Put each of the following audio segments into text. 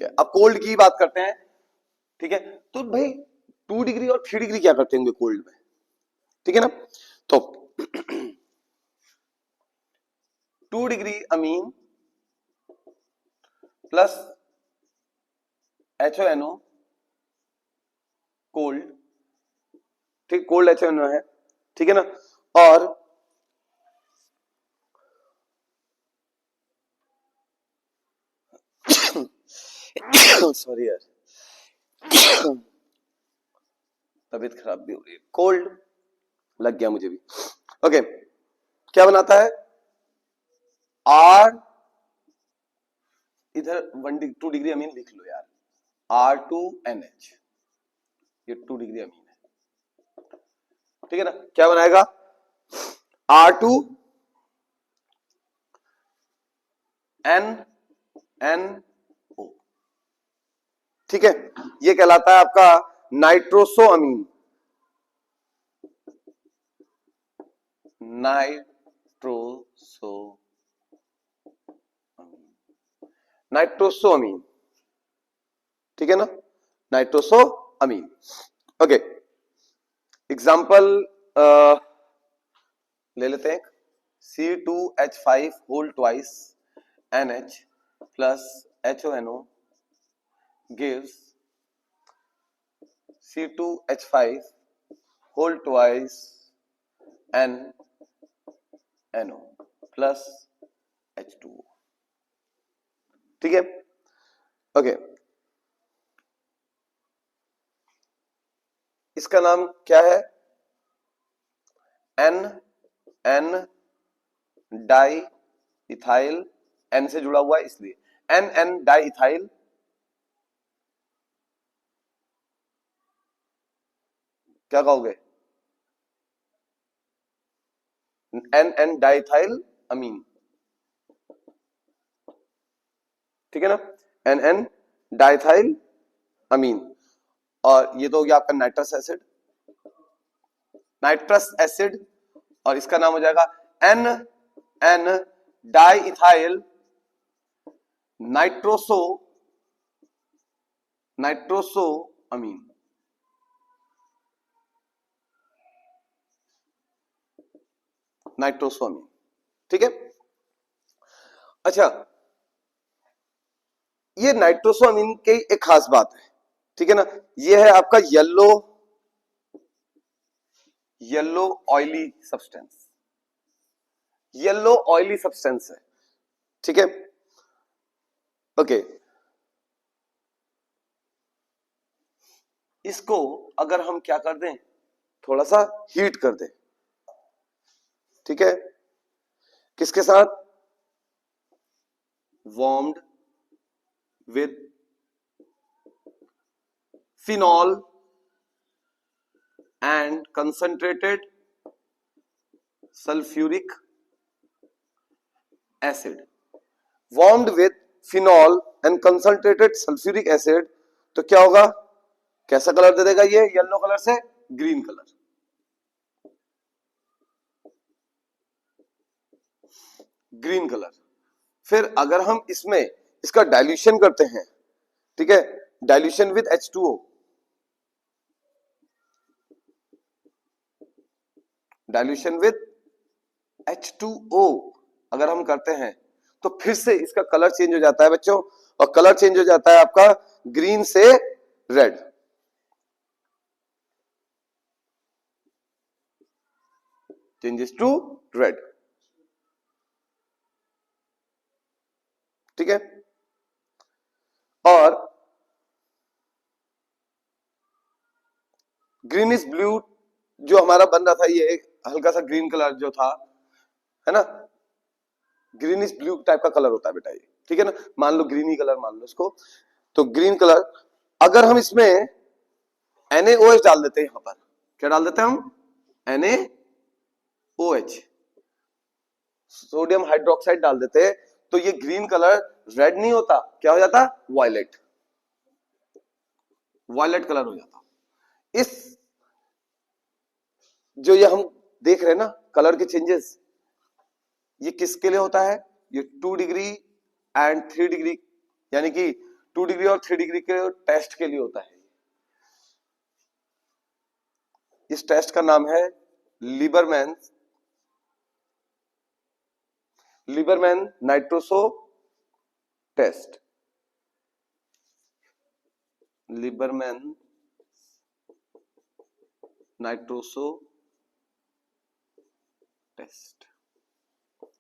है, अब कोल्ड की बात करते हैं, ठीक है। तो भाई 2 डिग्री और 3 डिग्री क्या करते होंगे कोल्ड में, ठीक है ना। तो 2 degree amine plus HONO cold, ठीक, कोल्ड HONO है, ठीक है ना। और सॉरी यार, तबीयत खराब भी हो रही है, कोल्ड लग गया मुझे भी। ओके, क्या बनाता है आर, इधर 2 डिग्री अमीन लिख लो यार, R2NH, ये 2 डिग्री अमीन है, ठीक है ना। क्या बनाएगा R2NNO, ठीक है। ये कहलाता है आपका नाइट्रोसो अमीन, नाइट्रोसो अमीन, ठीक है ना, नाइट्रोसो अमीन। ओके, एग्जाम्पल ले लेते हैं, C2H5 whole twice NH plus HONO gives C2H5 whole twice NO plus H2O, ठीक है। ओके, इसका नाम क्या है, N डाई इथाइल, N से जुड़ा हुआ है इसलिए N डाई इथाइल, क्या कहोगे, N डाइथाइल अमीन, ठीक है ना, N डाइथाइल अमीन। और ये तो हो गया आपका नाइट्रस एसिड, और इसका नाम हो जाएगा N डाइथाइल नाइट्रोसो अमीन, नाइट्रोसो अमीन, ठीक है। अच्छा, ये नाइट्रोसो अमीन की एक खास बात है, ठीक है ना, ये है आपका येलो ऑयली सब्सटेंस है, ठीक है। ओके, इसको अगर हम क्या कर दें, थोड़ा सा हीट कर दें, ठीक है, किसके साथ, warmed with phenol and concentrated sulphuric acid, warmed with phenol and concentrated sulphuric acid, तो क्या होगा, कैसा कलर दे देगा ये, येलो कलर से ग्रीन कलर, ग्रीन कलर। फिर अगर हम इसमें इसका डाइल्यूशन करते हैं, ठीक है, dilution with H2O, dilution with H2O अगर हम करते हैं तो फिर से इसका कलर चेंज हो जाता है बच्चों, और कलर चेंज हो जाता है आपका ग्रीन से रेड, चेंजेस टू रेड, ठीक है। और ग्रीनिश ब्लू जो हमारा बन रहा था, ये एक हल्का सा ग्रीन कलर जो था, है ना, ग्रीनिश ब्लू टाइप का कलर होता है बेटा ये, ठीक है ना, मान लो ग्रीनी कलर मान लो इसको, तो ग्रीन कलर, अगर हम इसमें NaOH डाल देते हैं, यहां पर क्या डाल देते हैं हम, NaOH, सोडियम हाइड्रोक्साइड डाल देते हैं, तो ये ग्रीन कलर रेड नहीं होता, क्या हो जाता, वायलेट कलर हो जाता। इस जो ये हम देख रहे हैं ना कलर के चेंजेस, ये किसके लिए होता है, ये 2 डिग्री एंड 3 डिग्री, यानी कि 2 डिग्री और 3 डिग्री के टेस्ट के लिए होता है। इस टेस्ट का नाम है Liebermann nitroso test. Liebermann nitroso test,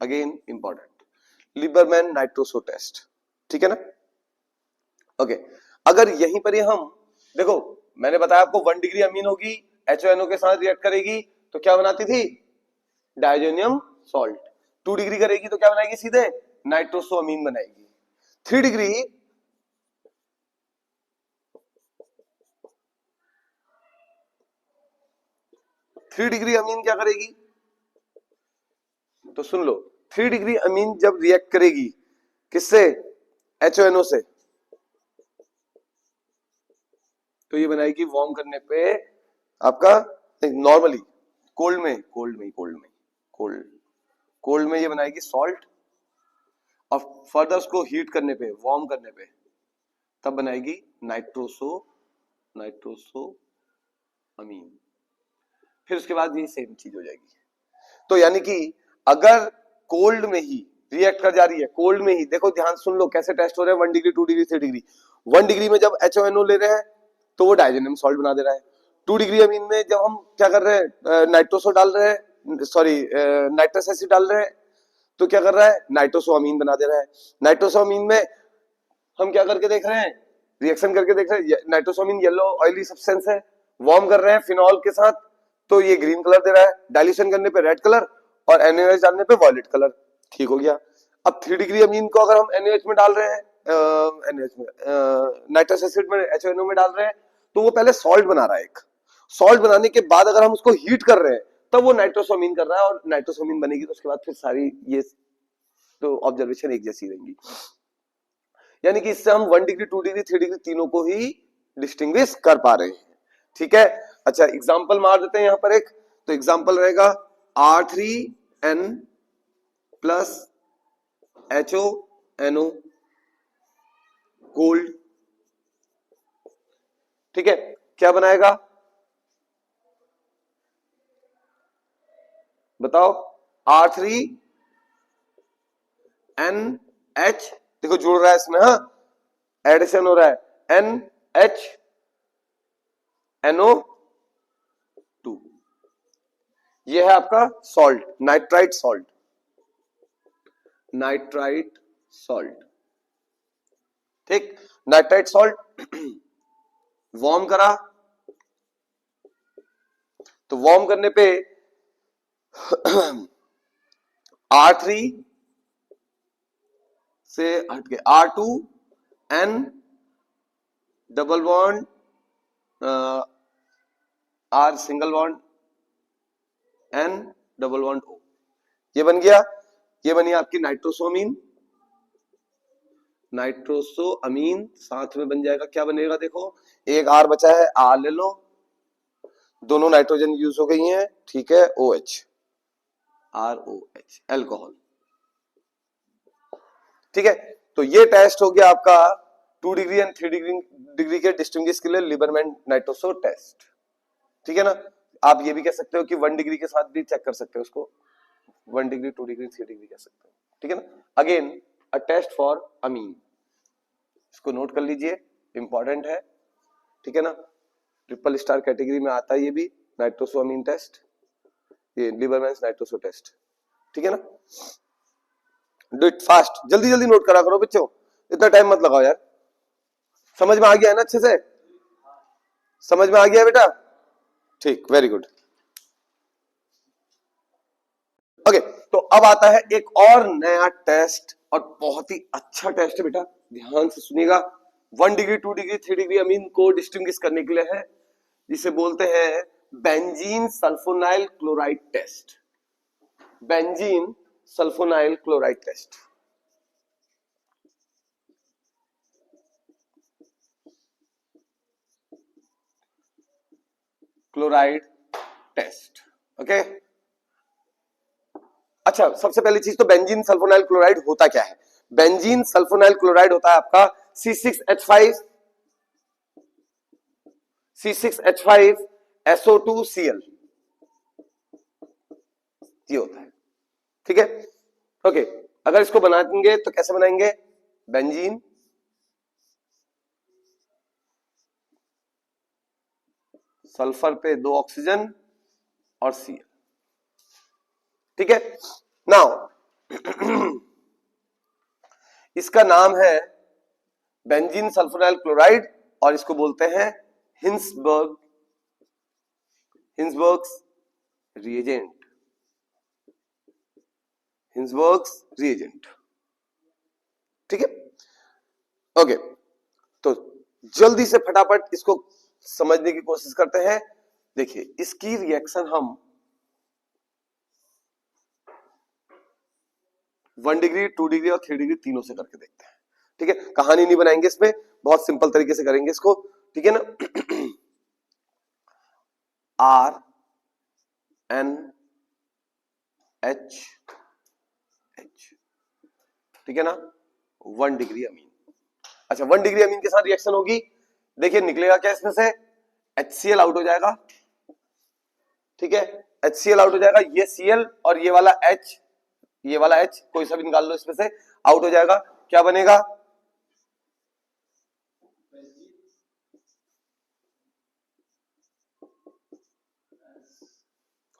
again important, Liebermann nitroso test, ठीक है ना। ओके, अगर यहीं पर ही हम देखो, मैंने बताया आपको 1 डिग्री अमीन होगी, HONO के साथ रिएक्ट करेगी तो क्या बनाती थी, डायजोनियम सॉल्ट। 2 डिग्री करेगी तो क्या बनाएगी, सीधे नाइट्रोसो अमीन बनाएगी। 3 डिग्री अमीन क्या करेगी, तो सुन लो, 3 डिग्री अमीन जब रिएक्ट करेगी किससे, HONO से, तो ये बनाएगी वार्म करने पे आपका, नॉर्मली कोल्ड में ये बनाएगी सॉल्ट, और फर्दर उसको हीट करने पे, वार्म करने पे, तब बनाएगी नाइट्रोसो अमीन। फिर उसके बाद ये सेम चीज हो जाएगी। तो यानी कि अगर कोल्ड में ही रिएक्ट कर जा रही है, कोल्ड में ही, देखो ध्यान सुन लो कैसे टेस्ट हो रहे हैं, 1 डिग्री 2 डिग्री 3 डिग्री। 1 डिग्री में जब HONO ले रहे हैं तो वो डायजोनियम सॉल्ट बना दे रहा है। 2 डिग्री अमीन में जब हम क्या कर रहे हैं, नाइट्रोसो डाल रहे हैं, सॉरी नाइट्रस एसिड डाल रहे हैं, तो क्या कर रहा है, नाइट्रोसो अमीन बना दे रहा है। नाइट्रोसो अमीन में हम क्या करके देख रहे हैं, रिएक्शन करके देख रहे हैं, नाइट्रोसो अमीन येलो ऑयली सब्सटेंस है, वार्म कर रहे हैं फिनॉल के साथ तो ये ग्रीन कलर दे रहा है, डाइल्यूशन करने पे रेड कलर और NaOH डालने पे वॉयलेट कलर, ठीक हो गया। अब 3 डिग्री अमीन को अगर हम NaOH में डाल रहे हैं, नाइट्रस एसिड में, HONO में डाल रहे हैं, तो वो पहले सॉल्ट बना रहा है। एक सॉल्ट बनाने के बाद अगर हम उसको हीट कर रहे हैं तब वो नाइट्रोसोमीन कर रहा है, और नाइट्रोसोमीन बनेगी तो उसके बाद फिर सारी ये तो ऑब्जर्वेशन एक जैसी रहेंगी। यानी कि इससे हम 1 डिग्री 2 डिग्री 3 डिग्री तीनों को ही डिस्टिंग्विश कर पा रहे हैं, ठीक है। अच्छा, एग्जांपल मार देते हैं यहां पर एक, तो एग्जांपल रहेगा R3N प्लस HONO गोल्ड, ठीक है, क्या बनाएगा बताओ, R3NH, देखो जुड़ रहा है इसमें, हाँ एडिशन हो रहा है, NHNO2, ये है आपका सॉल्ट, नाइट्राइट सॉल्ट, ठीक। नाइट्राइट सॉल्ट वार्म करा, तो वार्म करने पे R3 से हट के R2N double bond R single bond N double bond O, ये बन गया, ये बनी आपकी नाइट्रोसो अमीन, साथ में बन जाएगा, क्या बनेगा देखो, एक R बचा है, R ले लो, दोनों नाइट्रोजन यूज हो गई हैं, ठीक है, OH, ROH, अल्कोहल, ठीक है। तो ये टेस्ट हो गया आपका 2 डिग्री एंड 3 डिग्री के डिस्टिंग्विश के लिए लीबरमैन नाइट्रोसो टेस्ट, ठीक है ना। आप ये भी कह सकते हो कि 1 डिग्री के साथ भी चेक कर सकते हो उसको, 1 डिग्री 2 डिग्री 3 डिग्री कह सकते हो, ठीक है ना। अगेन अ टेस्ट फॉर अमीन, इसको नोट कर लीजिए, इंपॉर्टेंट है, ठीक है ना। ट्रिपल स्टार कैटेगरी में आता है ये भी, नाइट्रोसो अमीन टेस्ट, ये लीबरमैन नाइट्रोसो टेस्ट, ठीक है ना। डू इट फास्ट, जल्दी जल्दी नोट करा करो बच्चों, इतना टाइम मत लगाओ यार। समझ में आ गया है ना, अच्छे से समझ में आ गया बेटा, ठीक, वेरी गुड। ओके, तो अब आता है एक और नया टेस्ट, और बहुत ही अच्छा टेस्ट है बेटा, ध्यान से सुनिएगा। 1 डिग्री 2 डिग्री 3 डिग्री अमीन को डिस्टिंग्विश करने के लिए है, जिसे बोलते हैं benzene sulfonyl chloride test, benzene sulfonyl chloride test. Chloride test, okay. अच्छा, सबसे पहली चीज तो बेंजीन सल्फोनाइल क्लोराइड होता क्या है। बेंजीन सल्फोनाइल क्लोराइड होता है आपका C6H5 SO2Cl, ये होता है। ठीक है, ओके। अगर इसको बनाएंगे तो कैसे बनाएंगे? बेंजीन सल्फर पे 2 ऑक्सीजन और Cl। ठीक है, नाउ इसका नाम है बेंजीन सल्फोनाइल क्लोराइड और इसको बोलते हैं हिंसबर्ग्स रिएजेंट। ठीक है, ओके। तो जल्दी से फटाफट इसको समझने की कोशिश करते हैं। देखिए, इसकी रिएक्शन हम 1 डिग्री, 2 डिग्री और 3 डिग्री तीनों से करके देखते हैं। ठीक है, कहानी नहीं बनाएंगे इसमें, बहुत सिंपल तरीके से करेंगे इसको। ठीक है ना, RNH, ठीक है ना, 1 डिग्री अमीन। अच्छा, 1 डिग्री अमीन के साथ रिएक्शन होगी, देखिए निकलेगा क्या इसमें से? HCl आउट हो जाएगा। ठीक है, HCl आउट हो जाएगा, ये Cl और ये वाला H कोई सा भी निकाल लो इसमें से, आउट हो जाएगा। क्या बनेगा?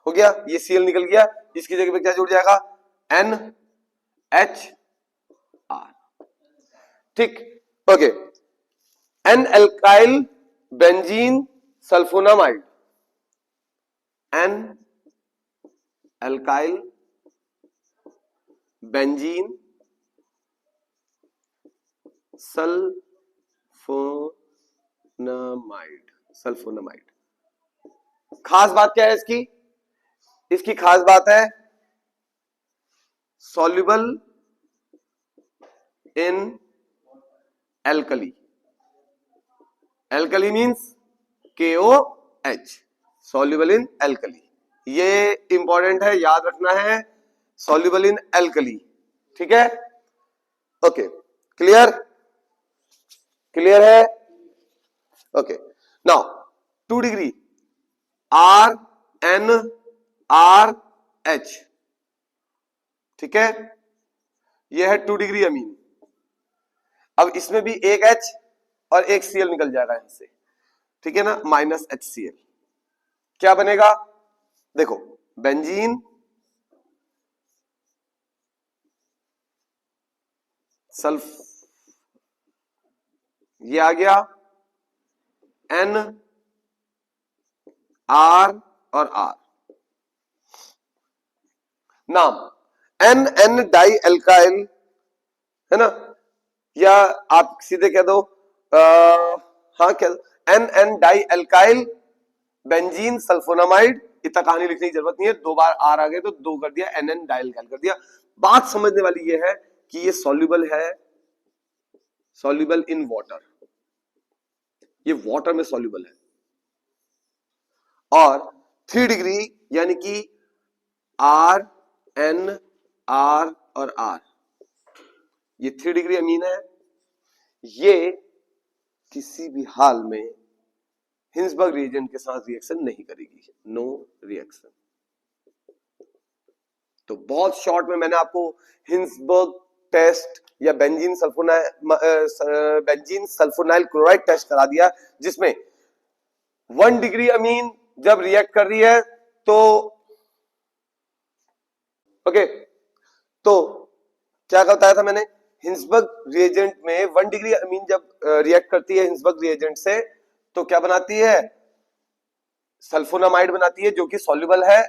हो गया, ये Cl निकल गया, इसकी जगह पे क्या जुड़ जाएगा? NHR। ठीक, okay. N alkyl benzene sulfonamide, N alkyl benzene sulfonamide. खास बात क्या है इसकी? इसकी खास बात है soluble in alkali. Alkali means KOH, soluble in alkali. ये इंपॉर्टेंट है, याद रखना है, सॉल्युबल इन एल्कली। ठीक है, ओके, क्लियर है? ओके, नाउ 2 डिग्री RNRH, ठीक है, यह है 2 डिग्री अमीन। अब इसमें भी एक H और एक Cl निकल जाएगा यहां से, ठीक है ना, -HCl। क्या बनेगा? देखो, बेंजीन सल्फ, ये आ गया N R और R, नाम NN डाई एल्काइल, है ना, या आप सीधे कह दो हाँ, क्या NN di alkyl benzene sulfonamide. इतना कहानी लिखने की जरूरत नहीं है, 2 बार R आ गए तो 2 कर दिया, NN डाई एल्काइल कर दिया। बात समझने वाली ये है कि ये सॉल्युबल है, सॉल्युबल इन वाटर, ये वाटर में सॉल्युबल है। और 3 डिग्री यानी कि R N R और R, ये 3 डिग्री अमीन है, ये किसी भी हाल में हिंसबर्ग रिएजेंट के साथ रिएक्शन नहीं करेगी, नो रिएक्शन। तो बहुत शॉर्ट में मैंने आपको हिंसबर्ग टेस्ट या बेंजीन सल्फोनाइल क्लोराइड टेस्ट करा दिया, जिसमें 1 डिग्री अमीन जब रिएक्ट कर रही है तो ओके, तो क्या बताया था मैंने? हिंसबर्ग रिएजेंट में 1 डिग्री अमीन जब रिएक्ट करती है हिंसबर्ग रिएजेंट से, तो क्या बनाती है? सल्फोनामाइड बनाती है, जो कि सॉल्युबल है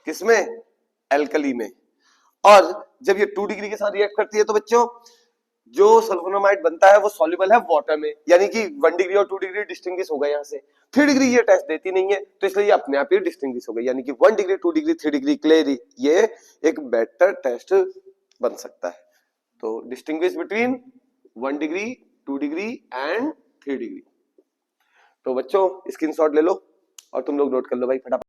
किसमें? एल्कली में। और जब ये 2 डिग्री के साथ रिएक्ट करती है तो बच्चों, जो सल्फोनामाइड बनता है वो सॉल्युबल है वाटर में, यानी कि 1 डिग्री और 2 डिग्री डिस्टिंग्विश हो गए यहां से। 3 डिग्री ये टेस्ट देती नहीं है, तो इसलिए ये अपने आप ही डिस्टिंग्विश हो गई, यानी कि 1 डिग्री, 2 डिग्री, 3 डिग्री के लिए ये एक बेटर टेस्ट बन सकता है। तो distinguish between 1 degree, 2 degree and 3 degree. तो बच्चों, स्क्रीनशॉट ले लो और तुम लोग नोट कर लो भाई फटाफट।